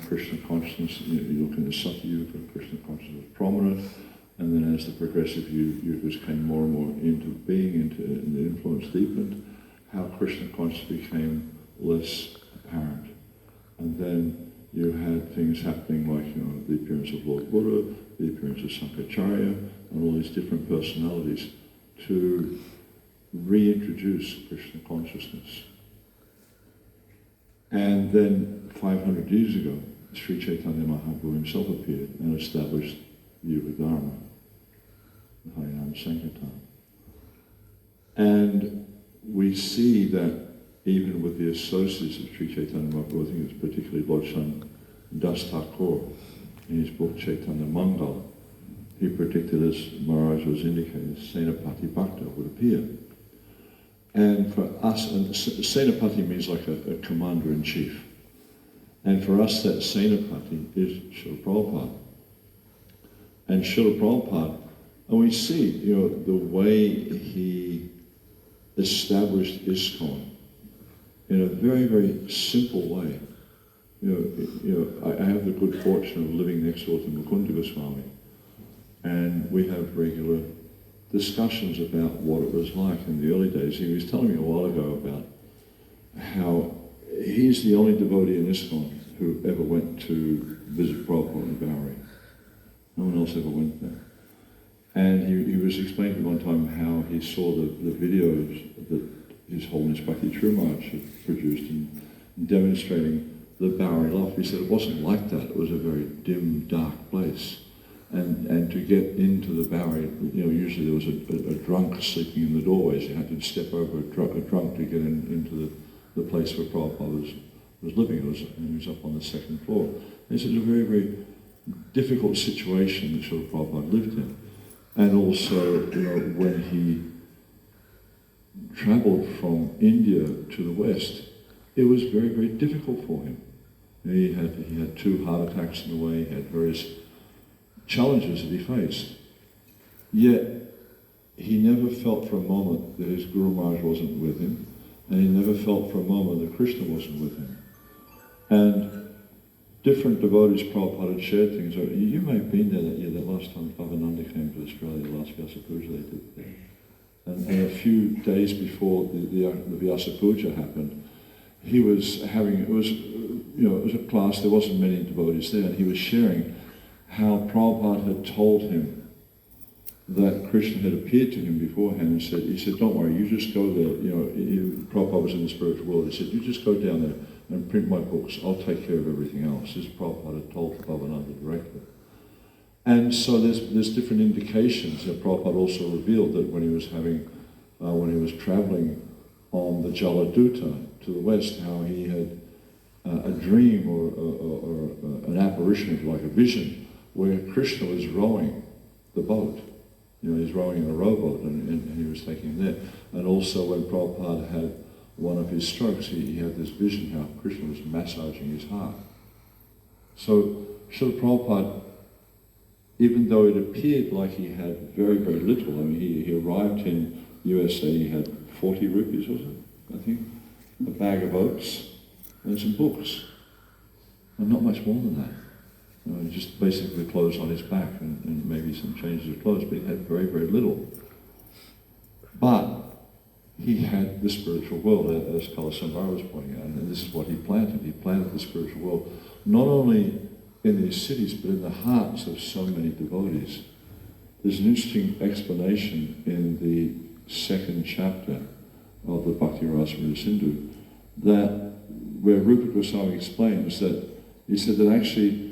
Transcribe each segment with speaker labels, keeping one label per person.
Speaker 1: Krishna consciousness, you look in the Satya Yuga, Krishna consciousness was prominent, and then as the progressive yugas came more and more into being, and the influence deepened, how Krishna consciousness became less apparent. And then you had things happening like, the appearance of Lord Buddha, the appearance of Sankaracharya, and all these different personalities to reintroduce Krishna consciousness. And then 500 years ago, Sri Chaitanya Mahaprabhu himself appeared and established Yuga Dharma, the Harinam Sankirtan. And we see that even with the associates of Sri Chaitanya Mahaprabhu, I think it's particularly Lodsan Das Thakur, in his book Chaitanya Mangala, he predicted, as Maharaj was indicating, Senapati Bhakta would appear. And for us, and Senapati means like a commander-in-chief. And for us, that Senapati is Srila Prabhupada. And Srila Prabhupada, and we see, the way he established Iskcon in a very, very simple way. I have the good fortune of living next door to Mukunda Goswami, and we have regular discussions about what it was like in the early days. He was telling me a while ago about how he's the only devotee in Iskcon who ever went to visit Prabhupada in Bowery. No one else ever went there. And he was explaining one time how he saw the videos that His Holiness Bhakti True Maharaj had produced in demonstrating the Bowery life. He said it wasn't like that. It was a very dim, dark place. And to get into the Bowery, usually there was a drunk sleeping in the doorways. You had to step over a drunk to get into the place where Prabhupada was living. He was up on the second floor. And he said it was a very, very difficult situation that Srila Prabhupada lived in. And also, when he traveled from India to the West, it was very, very difficult for him. He had 2 heart attacks in the way, he had various challenges that he faced. Yet, he never felt for a moment that his Guru Maharaj wasn't with him, and he never felt for a moment that Krishna wasn't with him. And different devotees, Prabhupada had shared things. You may have been there that year, that last time Bhavananda came to Australia, the last Vyasa Puja they did there. And a few days before the Vyasa Puja happened, he was having, it was a class, there wasn't many devotees there, and he was sharing how Prabhupada had told him that Krishna had appeared to him beforehand and he said, don't worry, you just go there, Prabhupada was in the spiritual world, he said, you just go down there and print my books, I'll take care of everything else. This Prabhupada had told Bhavananda directly. And so there's different indications that Prabhupada also revealed that when he was traveling on the Jaladuta to the west, how he had a dream or an apparition, if you like, a vision, where Krishna was rowing the boat. He's rowing in a rowboat, and he was taking him there. And also when Prabhupada had one of his strokes, he had this vision how Krishna was massaging his heart. So Srila Prabhupada, even though it appeared like he had very, very little, he arrived in USA, he had 40 rupees, was it, I think, a bag of oats, and some books, and not much more than that. Just basically clothes on his back and maybe some changes of clothes, but he had very, very little. But he had the spiritual world, as Kalasambhara was pointing out, and this is what he planted. He planted the spiritual world, not only in these cities, but in the hearts of so many devotees. There's an interesting explanation in the 2nd chapter of the Bhakti Rasamrita Sindhu, that where Rupa Goswami explains that, he said that actually,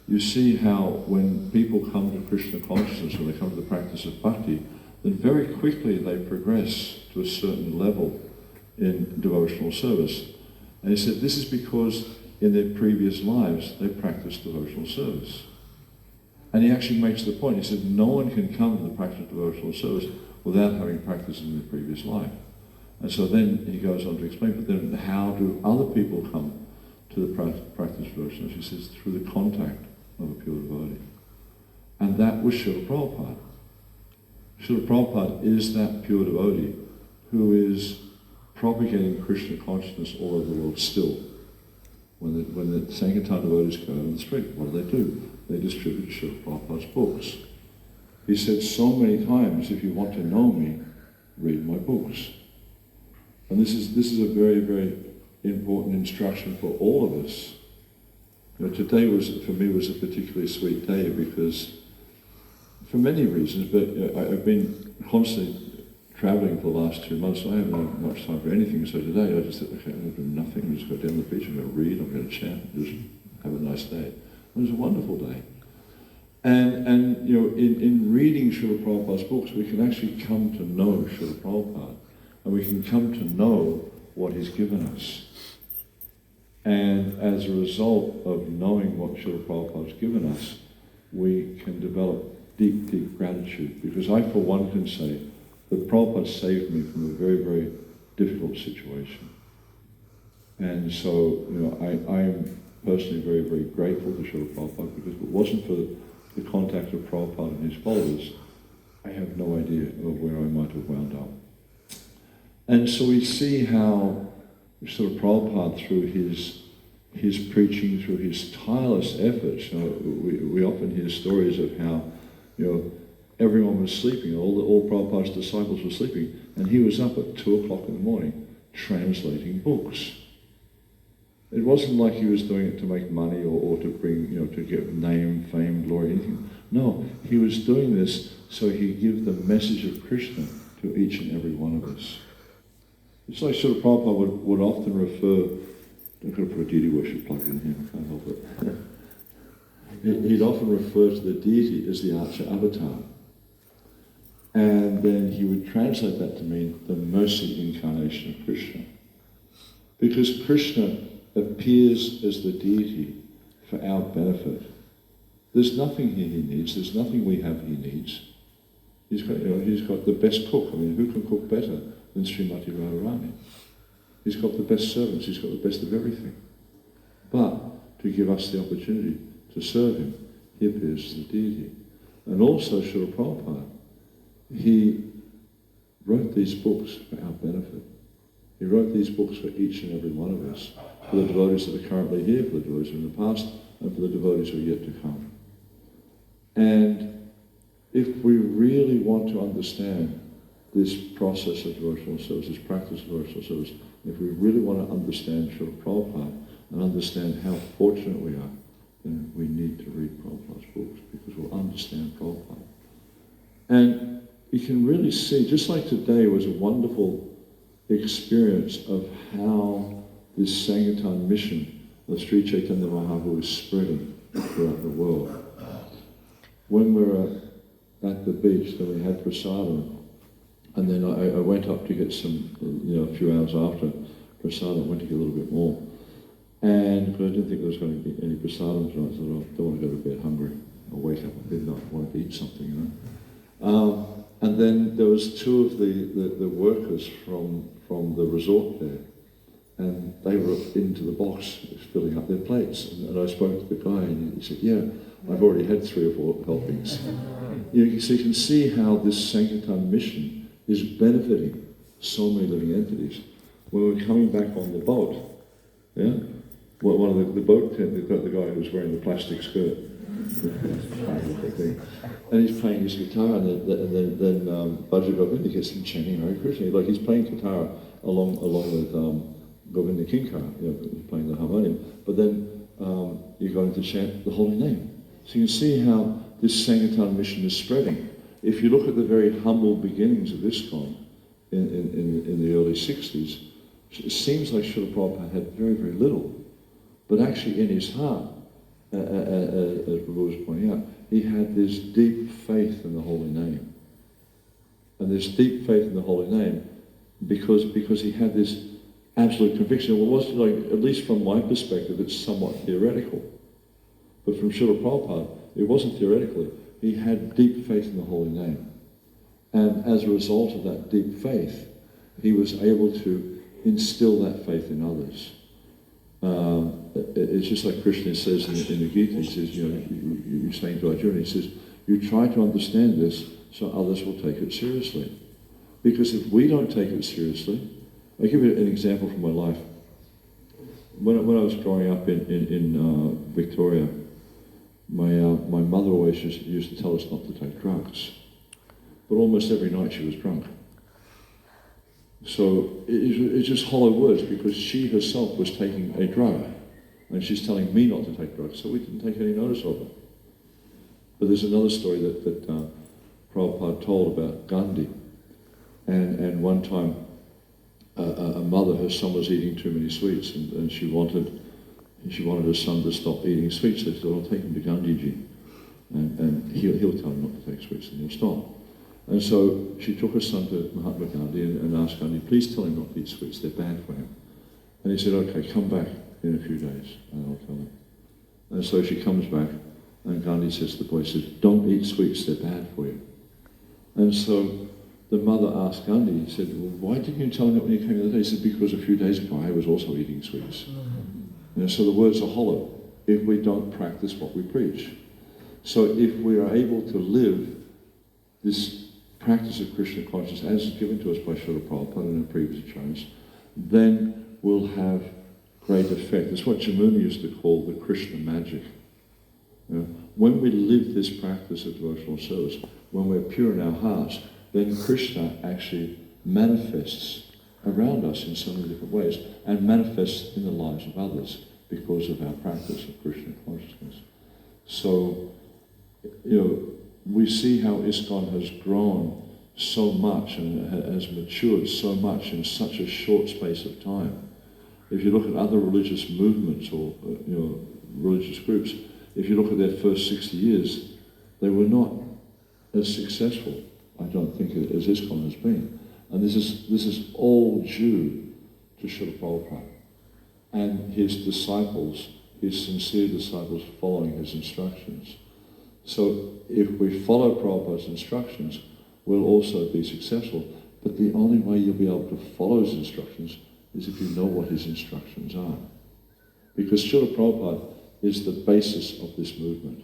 Speaker 1: you see how when people come to Krishna consciousness, when they come to the practice of bhakti, then very quickly they progress to a certain level in devotional service. And he said this is because in their previous lives they practiced devotional service. And he actually makes the point, he said no one can come to the practice of devotional service without having practiced in their previous life. And so then he goes on to explain, but then how do other people come to the practice of devotional service? He says through the contact of a pure devotee. And that was Srila Prabhupada. Srila Prabhupada is that pure devotee who is propagating Krishna consciousness all over the world still. When the Sankirtan devotees go on the street, what do? They distribute Srila Prabhupada's books. He said so many times, if you want to know me, read my books. And this is a very, very important instruction for all of us. Today for me was a particularly sweet day because, for many reasons, but I've been constantly traveling for the last 2 months, so I haven't had much time for anything. So today I just thought, okay, I'm going to do nothing. I'm just going to go down the beach, I'm going to read, I'm going to chant, just have a nice day. It was a wonderful day. And in reading Srila Prabhupada's books, we can actually come to know Srila Prabhupada, and we can come to know what he's given us. And as a result of knowing what Srila Prabhupada's given us, we can develop deep, deep gratitude. Because I, for one, can say that Prabhupada saved me from a very, very difficult situation. And so, I am personally very, very grateful to Srila Prabhupada, because if it wasn't for the contact of Prabhupada and his followers, I have no idea of where I might have wound up. And so we see how sort of Prabhupada, through his preaching, through his tireless efforts, we often hear stories of how, everyone was sleeping, all Prabhupada's disciples were sleeping, and he was up at 2 o'clock in the morning translating books. It wasn't like he was doing it to make money or to bring, to get name, fame, glory, anything. No, he was doing this so he'd give the message of Krishna to each and every one of us. It's like Srila Prabhupada would often refer, I'm going to put a deity worship plug in here, I can't help it. He'd often refer to the deity as the Archer Avatar. And then he would translate that to mean the mercy incarnation of Krishna. Because Krishna appears as the deity for our benefit. There's nothing here he needs, there's nothing we have he needs. He's got the best cook. I mean, who can cook better than Srimati Radharani? He's got the best servants, he's got the best of everything. But to give us the opportunity to serve him, he appears as the deity. And also Srila Prabhupada, he wrote these books for our benefit. He wrote these books for each and every one of us, for the devotees that are currently here, for the devotees in the past, and for the devotees who are yet to come. And if we really want to understand this process of devotional service, this practice of devotional service, if we really want to understand Srila Prabhupada and understand how fortunate we are, then we need to read Prabhupada's books, because we'll understand Prabhupada. And you can really see, just like today was a wonderful experience of how this Sankirtan mission of Sri Chaitanya Mahaprabhu is spreading throughout the world. When we were at the beach, then we had prasadam, and then I went up to get some, a few hours after prasadam, I went to get a little bit more. And because I didn't think there was going to be any prasadam tonight, so I don't want to go to bed hungry. I'll wake up at midnight, I wanted to eat something, And then there was 2 of the workers from the resort there, and they were into the box filling up their plates. And I spoke to the guy, and he said, yeah, I've already had 3 or 4 helpings. So you can see how this Sankirtan mission is benefiting so many living entities. When we were coming back on the boat, one of the boat, the guy who was wearing the plastic skirt, and he's playing his guitar, and then Bajra Govinda gets him chanting Hare Krishna. Like he's playing guitar along with Govinda Kinkar, playing the harmonium. But then you're going to chant the holy name. So you can see how this Sankirtan mission is spreading. If you look at the very humble beginnings of Iskcon in the early 60s, it seems like Srila Prabhupada had very, very little. But actually in his heart, as Prabhu was pointing out, he had this deep faith in the holy name. And this deep faith in the holy name because he had this absolute conviction. Well, it was like, at least from my perspective, it's somewhat theoretical. But from Srila Prabhupada, it wasn't theoretically. He had deep faith in the holy name. And as a result of that deep faith, he was able to instill that faith in others. It's just like Krishna says in the Gita, he says, you're saying to Arjuna, he says, you try to understand this so others will take it seriously. Because if we don't take it seriously, I'll give you an example from my life. when I was growing up in Victoria, my mother always used to tell us not to take drugs, but almost every night she was drunk. So it's just hollow words, because she herself was taking a drug, and she's telling me not to take drugs, so we didn't take any notice of her. But there's another story that Prabhupada told about Gandhi, and one time a mother, her son was eating too many sweets, and she wanted her son to stop eating sweets. So she said, I'll take him to Gandhiji, and he'll tell him not to take sweets, and he'll stop. And so she took her son to Mahatma Gandhi and asked Gandhi, please tell him not to eat sweets, they're bad for him. And he said, okay, come back in a few days, and I'll tell him. And so she comes back, and Gandhi says to the boy, says, don't eat sweets, they're bad for you. And so the mother asked Gandhi, he said, well, why didn't you tell me that when you came the other day? He said, because a few days ago I was also eating sweets. So the words are hollow if we don't practice what we preach. So if we are able to live this practice of Krishna consciousness as given to us by Srila Prabhupada and our previous acharyas, then we'll have great effect. It's what Jamuna used to call the Krishna magic. When we live this practice of devotional service, when we're pure in our hearts, then Krishna actually manifests around us in so many different ways, and manifests in the lives of others because of our practice of Krishna consciousness. So, we see how Iskcon has grown so much and has matured so much in such a short space of time. If you look at other religious movements or religious groups, if you look at their first 60 years, they were not as successful, I don't think, as Iskcon has been. And this is all due to Srila Prabhupada and his disciples, his sincere disciples following his instructions. So if we follow Prabhupada's instructions, we'll also be successful. But the only way you'll be able to follow his instructions is if you know what his instructions are. Because Srila Prabhupada is the basis of this movement.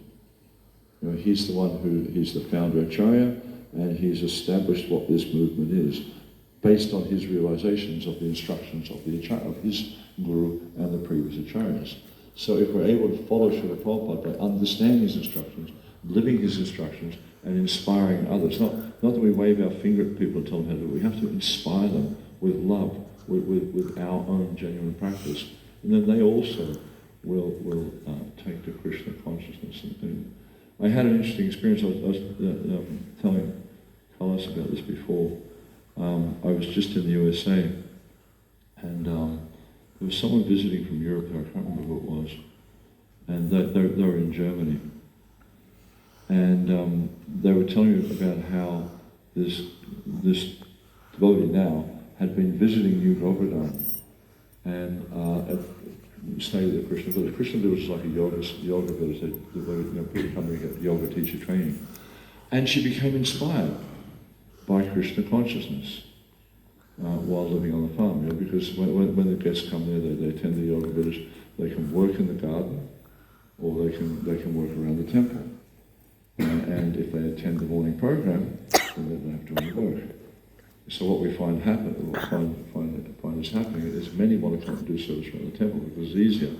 Speaker 1: He's the founder acharya, and he's established what this movement is, based on his realizations of the instructions of his guru and the previous acharyas. So if we're able to follow Srila Prabhupada by understanding his instructions, living his instructions, and inspiring others, not that we wave our finger at people and tell them how to do it, we have to inspire them with love, with our own genuine practice, and then they also will take to Krishna consciousness. And I had an interesting experience. I was telling Carlos about this before. I was just in the USA, and there was someone visiting from Europe there, I can't remember who it was, and they were in Germany. And they were telling me about how this devotee now had been visiting New Govardhan and stayed at the Krishna village. Krishna village is like a yoga village. People come and get yoga teacher training. And she became inspired by Krishna consciousness while living on the farm. Because when the guests come there, they attend the yoga village. They can work in the garden, or they can work around the temple. And if they attend the morning program, then they don't have to do any work. So what we find is happening is many want to come and do service around the temple because it's easier.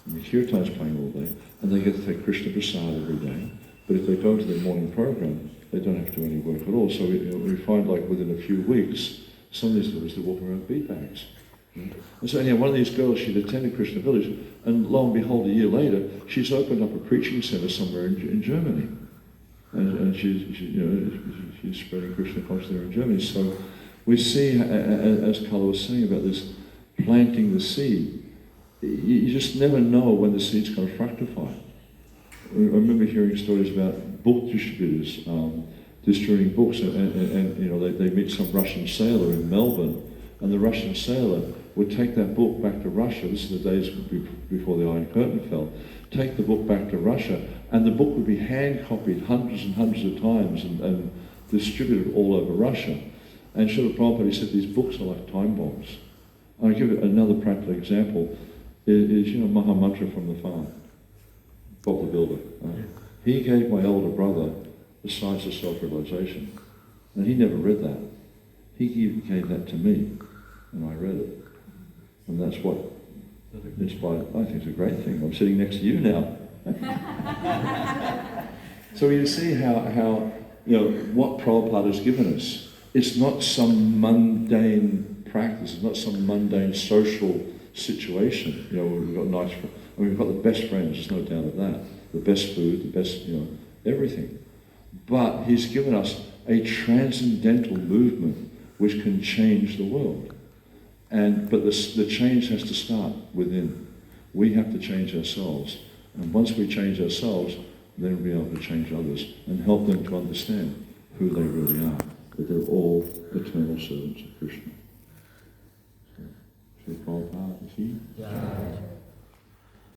Speaker 1: And the kirtan's playing all day, and they get to take Krishna Prasad every day. But if they go to the morning program, they don't have to do any work at all. So we find, like, within a few weeks, some of these girls, they're walking around with bead bags. And so anyhow, one of these girls, she'd attended Krishna village, and lo and behold, a year later, she's opened up a preaching center somewhere in Germany. And she's spreading Krishna consciousness there in Germany. So we see, as Kala was saying about this, planting the seed. You just never know when the seed's going to fructify. I remember hearing stories about book distributors distributing books, and they meet some Russian sailor in Melbourne, and the Russian sailor would take that book back to Russia. This is the days before the Iron Curtain fell. Take the book back to Russia, and the book would be hand-copied hundreds and hundreds of times and distributed all over Russia. And Srila Prabhupada said these books are like time bombs. I'll give it another practical example. Is Mahamantra from the farm, Bob the Builder. He gave my older brother The Science of Self-Realization, and he never read that. He gave that to me, and I read it. And that's what I think it's a great thing. I'm sitting next to you now. So you see how what Prabhupada has given us. It's not some mundane practice. It's not some mundane social situation. We've got we've got the best friends. There's no doubt of that. The best food, the best, everything. But he's given us a transcendental movement which can change the world. But the change has to start within. We have to change ourselves. And once we change ourselves, then we'll be able to change others and help them to understand who they really are, that they're all eternal servants of Krishna. So, Prabhupada is here.